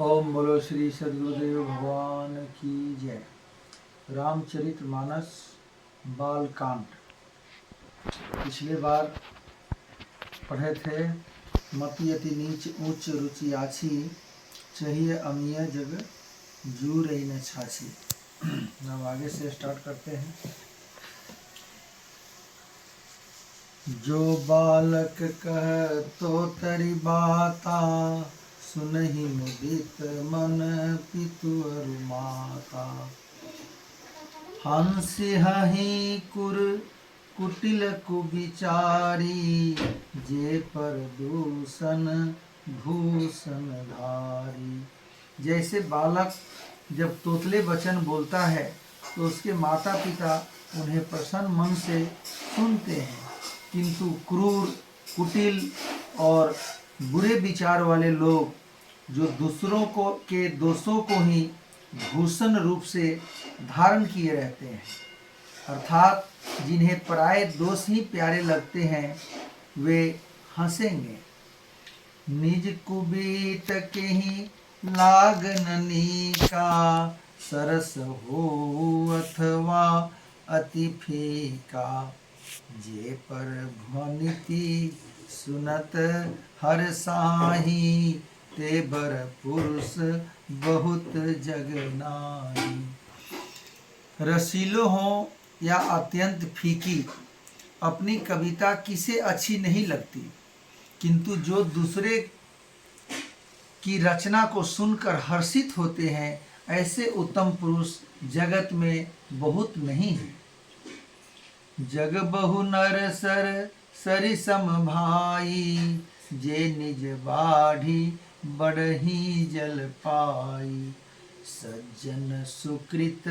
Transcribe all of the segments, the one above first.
ओम बोलो श्री सद्गुरुदेव भगवान की जय। रामचरितमानस बालकांड पिछले बार पढ़े थे। मति अति नीच ऊंच रुचि आछी, चाहिए अमीय जग जू रही न छाछी। अब आगे से स्टार्ट करते हैं। जो बालक कह तो तरी बाता, सुनहि मुदित मन पितु अरु माता। हंसि हहि कुटिल कुबिचारी, जे पर दूषण भूषण धारी। जैसे बालक जब तोतले वचन बोलता है तो उसके माता पिता उन्हें प्रसन्न मन से सुनते हैं, किंतु क्रूर, कुटिल और बुरे विचार वाले लोग जो दूसरों के दोषों को ही भूषण रूप से धारण किए रहते हैं, अर्थात जिन्हें पराये दोष ही प्यारे लगते हैं, वे हंसेंगे। निज कुबीत के ही लागननी का, सरस हो अथवा अति फीका। जे पर ध्वनिति सुनत हर साही, ते बर पुरुष बहुत जग नाही। रसीलो हो या अत्यंत फीकी, अपनी कविता किसे अच्छी नहीं लगती, किंतु जो दूसरे की रचना को सुनकर हर्षित होते हैं, ऐसे उत्तम पुरुष जगत में बहुत नहीं है। जग बहु नर सरि सम भाई, जे निज बाढ़ी बढ़ही जल पाई। सज्जन सुकृत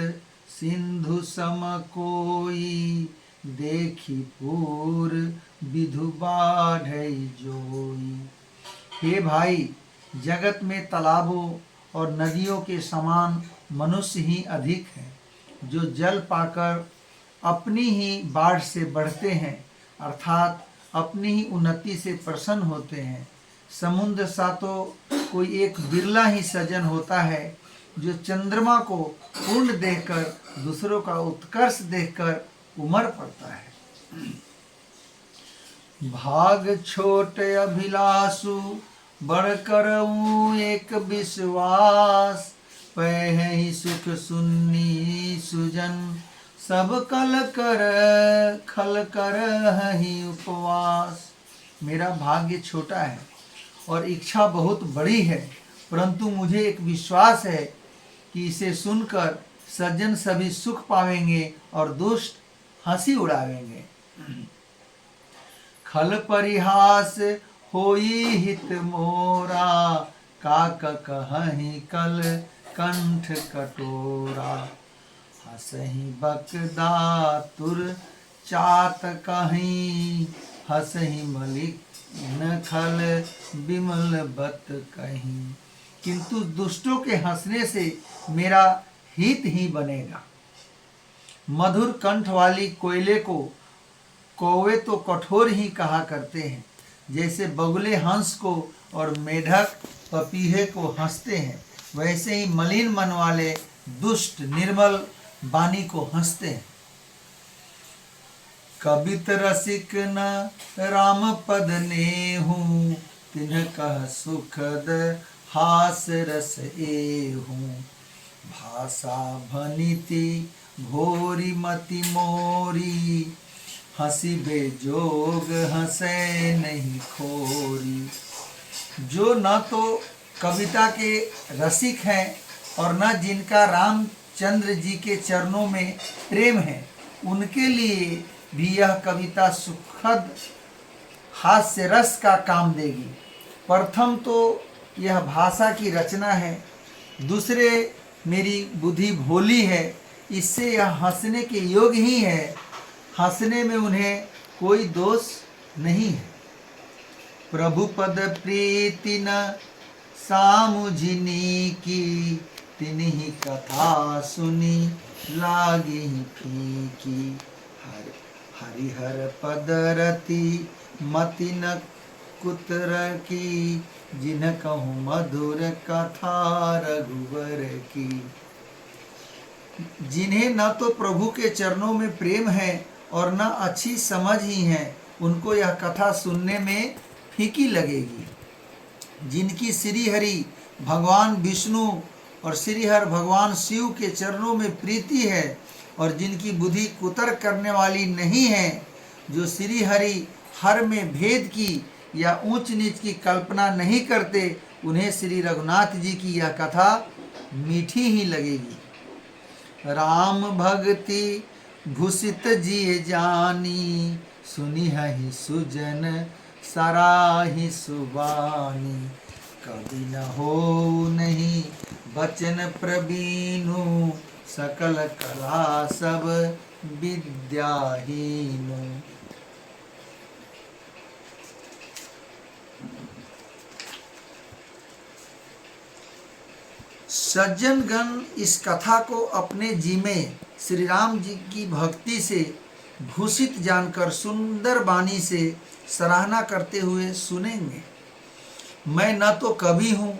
सिंधु सम कोई, देखी पूर विधु बाढ़ई जोई। हे भाई, जगत में तालाबों और नदियों के समान मनुष्य ही अधिक हैं, जो जल पाकर अपनी ही बाढ़ से बढ़ते हैं, अर्थात अपनी ही उन्नति से प्रसन्न होते हैं। समुद्र सा तो कोई एक बिरला ही सज्जन होता है, जो चंद्रमा को पूर्ण देखकर दूसरों का उत्कर्ष देखकर उमड़ पड़ता है। भाग छोट अभिलाषु, बड़ करऊं एक विश्वास। पै सुख सुन्नी सुजन, सब कल कर ही उपवास। मेरा भाग्य छोटा है और इच्छा बहुत बड़ी है, परंतु मुझे एक विश्वास है कि इसे सुनकर सज्जन सभी सुख पावेंगे और दुष्ट हंसी उड़ावेंगे। खल परिहास होई हित मोरा, काक कहहि कल कंठ कटोरा। हसहि बकदातुर चात कहीं, हसहि मलिक न खल विमल बत कहीं। किंतु दुष्टों के हंसने से मेरा हित ही बनेगा। मधुर कंठ वाली कोयले को कौवे तो कठोर ही कहा करते हैं, जैसे बगुले हंस को और मेढक पपीहे को हंसते हैं, वैसे ही मलिन मन वाले दुष्ट निर्मल वाणी को हंसते हैं। कबित रसिक न राम पद नेहू, तिन्ह कह सुखद हास रस एहू। भाषा भनिति भोरी मति मोरी, हंसी बेजोग हंसे नहीं खोरी। जो न तो कविता के रसिक हैं और न जिनका रामचंद्र जी के चरणों में प्रेम है, उनके लिए भी यह कविता सुखद हास्य रस का काम देगी। प्रथम तो यह भाषा की रचना है, दूसरे मेरी बुद्धि भोली है, इससे यह हंसने के योग्य ही है। हंसने में उन्हें कोई दोष नहीं है। प्रभु पद प्रीति न सामुझिनी की, तिन्हि कथा सुनी लागी फीकी। हरिहर पद रति मति न कुतर की, जिन्ह कहूँ मधुर कथा रघुवर की। जिन्हें न तो प्रभु के चरणों में प्रेम है और न अच्छी समझ ही है, उनको यह कथा सुनने में फीकी लगेगी। जिनकी श्री हरि भगवान विष्णु और श्री हर भगवान शिव के चरणों में प्रीति है और जिनकी बुद्धि कुतर्क करने वाली नहीं है, जो श्री हरि हर में भेद की या ऊंच नीच की कल्पना नहीं करते, उन्हें श्री रघुनाथ जी की यह कथा मीठी ही लगेगी। राम भक्ति भूषित जिय जानी, सुनी ही सुजन सराही सुबानी। कभी न हो नहीं बचन प्रवीणु, सकल कला सब विद्याहीनु। सज्जन गण इस कथा को अपने जी में श्री राम जी की भक्ति से भूषित जानकर सुंदर वाणी से सराहना करते हुए सुनेंगे। मैं न तो कवि हूँ,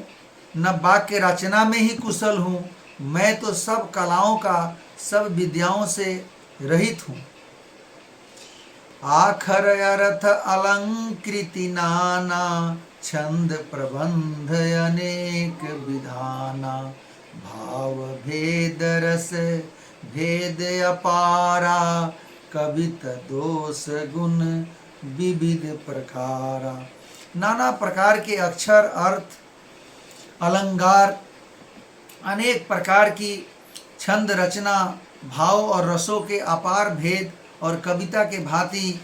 न वाक्य रचना में ही कुशल हूँ, मैं तो सब कलाओं का, सब विद्याओं से रहित हूँ। आखर अर्थ अलंकृति नाना, छंद प्रबंध अनेक विधाना। भाव भेद रस भेद अपारा, कवित दोष गुण विविध प्रकारा। नाना प्रकार के अक्षर, अर्थ, अलंकार, अनेक प्रकार की छंद रचना, भाव और रसों के अपार भेद और कविता के भांति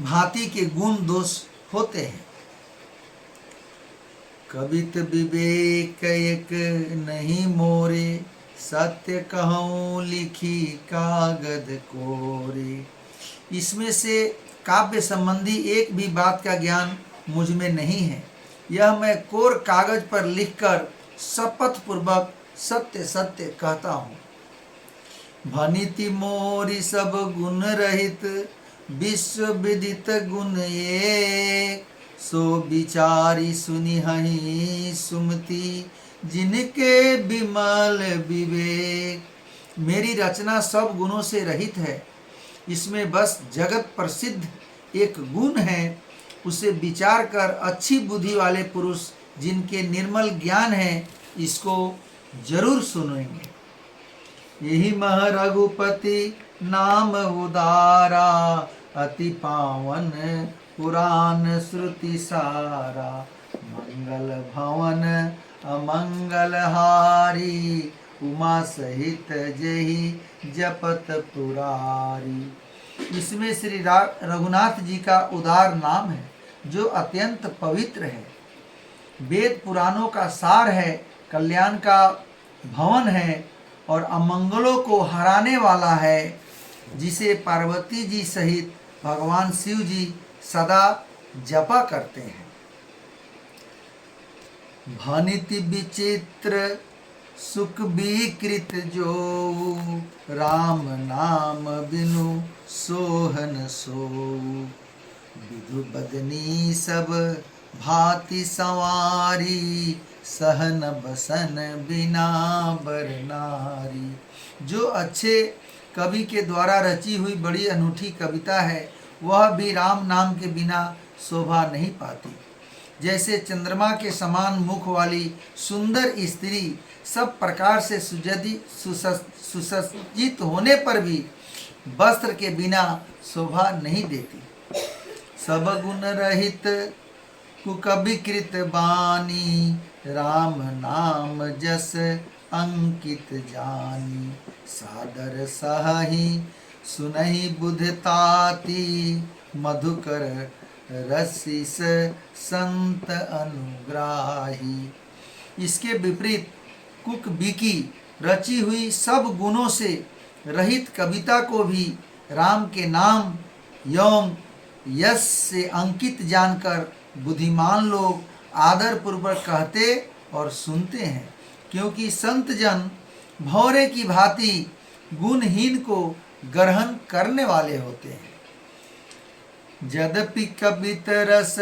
भांति के गुण दोष होते हैं। कवित विवेक एक नहीं मोरे, सत्य कहूँ लिखी कागद कोरे। इसमें से काव्य संबंधी एक भी बात का ज्ञान मुझ में नहीं है। यह मैं कोर कागज पर लिखकर शपथ पूर्वक सत्य सत्य कहता हूँ। भनिति मोरी सब गुण रहित, विश्व विदित गुण एक। सो विचारी सुनि हहि सुमति, जिनके विमल विवेक। मेरी रचना सब गुणों से रहित है, इसमें बस जगत प्रसिद्ध एक गुण है। उसे विचार कर अच्छी बुद्धि वाले पुरुष, जिनके निर्मल ज्ञान है, इसको जरूर सुनेंगे। यही मह रघुपति नाम उदारा, अति पावन पुराण श्रुति सारा। मंगल भवन अमंगल हारी, उमा सहित जही जपत पुरारी। इसमें श्री रघुनाथ जी का उदार नाम है, जो अत्यंत पवित्र है, वेद पुराणों का सार है, कल्याण का भवन है और अमंगलों को हराने वाला है, जिसे पार्वती जी सहित भगवान शिव जी सदा जपा करते हैं। भनिति विचित्र सुख विकृत जो, राम नाम बिनु सोहन सो। विधु बदनी सब भांति संवारी, सहन बसन बिना बर नारी। जो अच्छे कवि के द्वारा रची हुई बड़ी अनूठी कविता है, वह भी राम नाम के बिना शोभा नहीं पाती। जैसे चंद्रमा के समान मुख वाली सुंदर स्त्री सब प्रकार से सुसज्जित होने पर भी वस्त्र के बिना शोभा नहीं देती। सब गुण रहित कुकविकृत बानी, राम नाम जस अंकित जानी। सादर सहहि सुनहि बुधताती, मधुकर रसिस संत अनुग्राही। इसके विपरीत कुक बिकी रची हुई सब गुणों से रहित कविता को भी राम के नाम एवं यश से अंकित जानकर बुद्धिमान लोग आदर पूर्वक कहते और सुनते हैं, क्योंकि संत जन भौरे की भांति गुणहीन को ग्रहण करने वाले होते हैं। यद्यपि कवित रस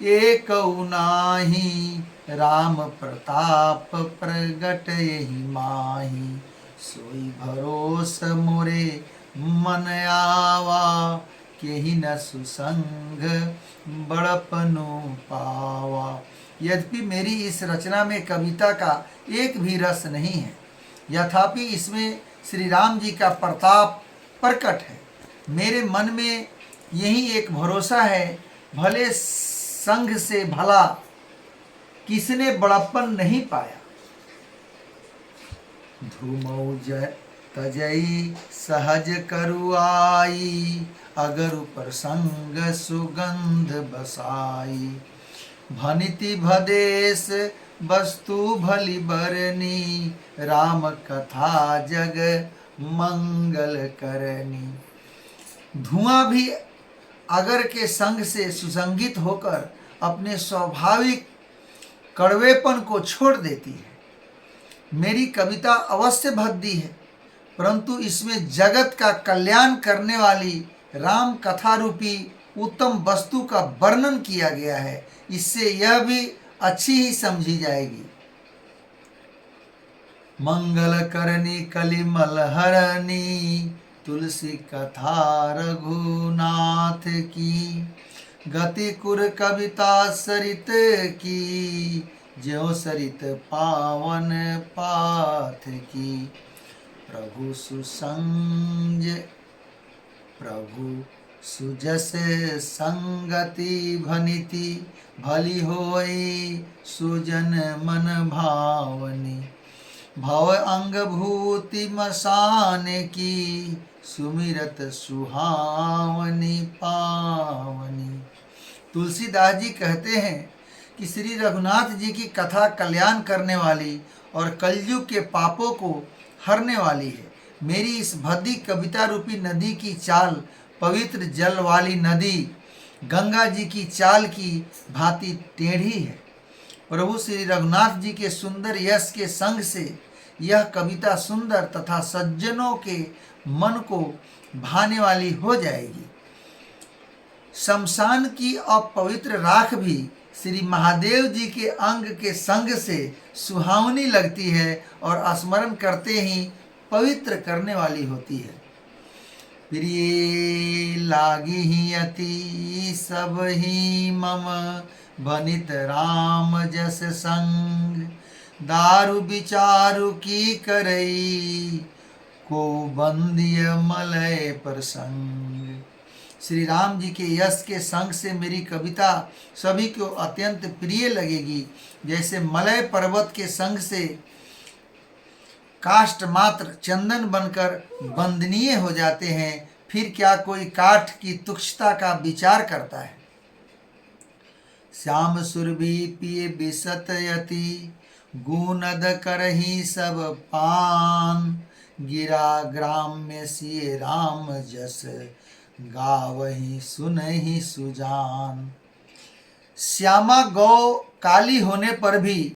एकऊ नाही, राम प्रताप प्रगट यही माही। सोई भरोस मोरे मन आवा, केहि न सुसंग बड़पनु पावा। यद्यपि मेरी इस रचना में कविता का एक भी रस नहीं है, यथापि इसमें श्री राम जी का प्रताप प्रकट है। मेरे मन में यही एक भरोसा है, भले संग से भला किसने बड़प्पन नहीं पाया। धूमौ तजई सहज करुआई, अगर प्रसंग सुगंध बसाई। भनिति भदेश वस्तु भली बरनी, राम कथा जग मंगल करनी। धुआं भी अगर के संग से सुसंगित होकर अपने स्वाभाविक कड़वेपन को छोड़ देती है। मेरी कविता अवश्य भद्दी है, परंतु इसमें जगत का कल्याण करने वाली राम कथा रूपी उत्तम वस्तु का वर्णन किया गया है। इससे यह भी अच्छी ही समझी जाएगी। मंगल करनी कलिमल हरनी, तुलसी कथा रघुनाथ की। गति कुर कविता सरित की, ज्यों सरित पावन पाथ की। प्रभु सुसंज प्रभु सुजस संगति भनिति, भली होई सुजन मन भावनी। भव अंग भूति मसान की, सुमिरत सुहावनी पावनी। तुलसीदास जी कहते हैं कि श्री रघुनाथ जी की कथा कल्याण करने वाली और कलयुग के पापों को हरने वाली है। मेरी इस भद्दी कविता रूपी नदी की चाल पवित्र जल वाली नदी गंगा जी की चाल की भांति टेढ़ी है। प्रभु श्री रघुनाथ जी के सुंदर यश के संग से यह कविता सुंदर तथा सज्जनों के मन को भाने वाली हो जाएगी। शमशान की अपवित्र राख भी श्री महादेव जी के अंग के संग से सुहावनी लगती है और स्मरण करते ही पवित्र करने वाली होती है। प्रिय लागी ही अति सब ही मम, बनित राम जस संग। दारु विचारु की करई, को बंदिय मलय प्रसंग। श्री राम जी के यश के संग से मेरी कविता सभी को अत्यंत प्रिय लगेगी। जैसे मलय पर्वत के संग से काष्ठ मात्र चंदन बनकर वंदनीय हो जाते हैं, फिर क्या कोई काठ की तुच्छता का विचार करता है। श्याम सुरभि पिए बिसत यति, गुनद करही सब पान। गिरा ग्राम में सिए राम जस, गावही सुनहि सुजान। श्यामा गौ काली होने पर भी